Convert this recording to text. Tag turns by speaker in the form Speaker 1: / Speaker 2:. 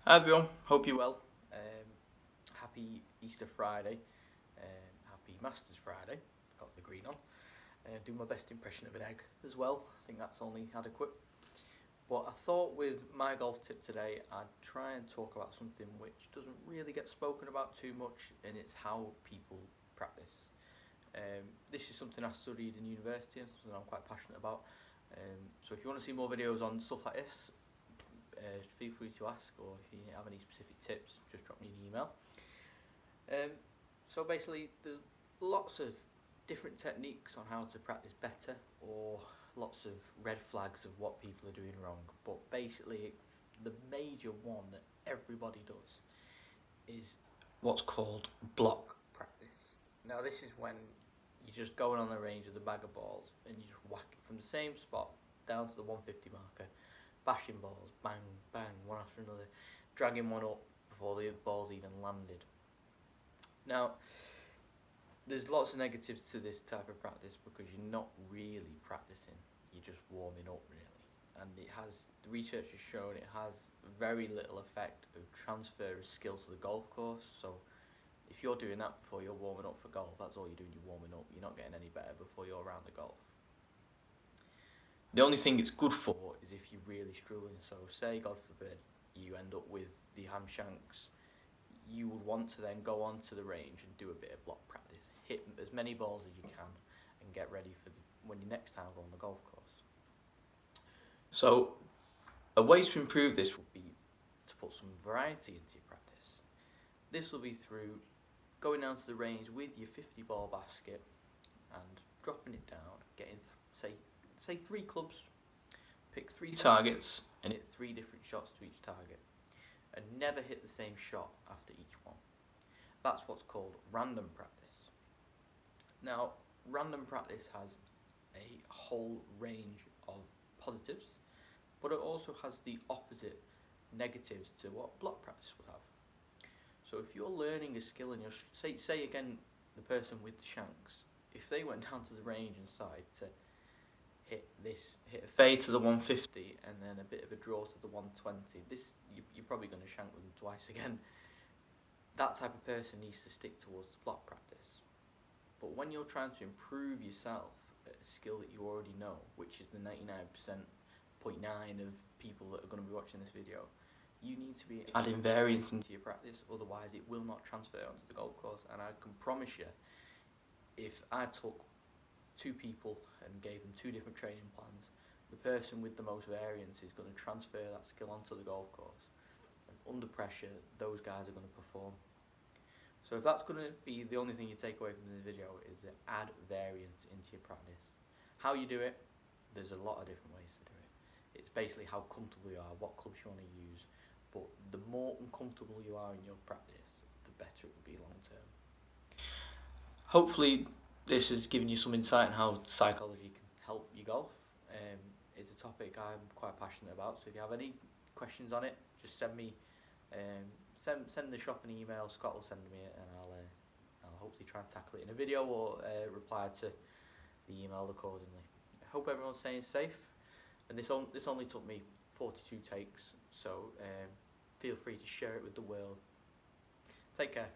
Speaker 1: Hi everyone, hope you're well. Happy Easter Friday, happy Masters Friday. Got the green on. Do my best impression of an egg as well. I think that's only adequate. But I thought with my golf tip today, I'd try and talk about something which doesn't really get spoken about too much, and it's how people practice. This is something I studied in university and something I'm quite passionate about. So if you want to see more videos on stuff like this, feel free to ask, or if you have any specific tips, just drop me an email. So basically, there's lots of different techniques on how to practice better, or lots of red flags of what people are doing wrong. But basically, the major one that everybody does is what's called block practice. Now, this is when you're just going on the range with a bag of balls and you just whack it from the same spot down to the 150 marker, bashing balls, bang, bang, one after another, dragging one up before the ball's even landed. Now, there's lots of negatives to this type of practice because you're not really practicing, you're just warming up really. And the research has shown it has very little effect of transfer of skill to the golf course. So if you're doing that before you're warming up for golf, that's all you're doing, you're warming up, you're not getting any better before you're around the golf. The only thing it's good for is if you're really struggling. So say, God forbid, you end up with the ham shanks, you would want to then go onto the range and do a bit of block practice. Hit as many balls as you can and get ready for when you next time go on the golf course. So a way to improve this would be to put some variety into your practice. This will be through going down to the range with your 50 ball basket and dropping it down, getting say 3 clubs, pick 3 targets and hit 3 different shots to each target, and never hit the same shot after each one. That's what's called random practice. Now, random practice has a whole range of positives, but it also has the opposite negatives to what block practice would have. So if you're learning a skill and you're, say again, the person with the shanks, if they went down to the range and started to hit a fade to the 150 and then a bit of a draw to the 120, you're probably going to shank them twice again. That type of person needs to stick towards the block practice. But when you're trying to improve yourself at a skill that you already know, which is the 99.9% of people that are going to be watching this video, you need to be adding variance into your practice, otherwise it will not transfer onto the golf course. And I can promise you, if I took 2 people and gave them 2 different training plans, the person with the most variance is going to transfer that skill onto the golf course, and under pressure those guys are going to perform. So if that's going to be the only thing you take away from this video, is to add variance into your practice. How you do it, there's a lot of different ways to do it. It's basically how comfortable you are, what clubs you want to use, but the more uncomfortable you are in your practice, the better it will be long term. Hopefully this has given you some insight on how psychology can help you golf. It's a topic I'm quite passionate about, so if you have any questions on it, just send me send the shop an email. Scott will send me it, and I'll hopefully try and tackle it in a video or reply to the email accordingly. I hope everyone's staying safe, and this only took me 42 takes, so feel free to share it with the world. Take care.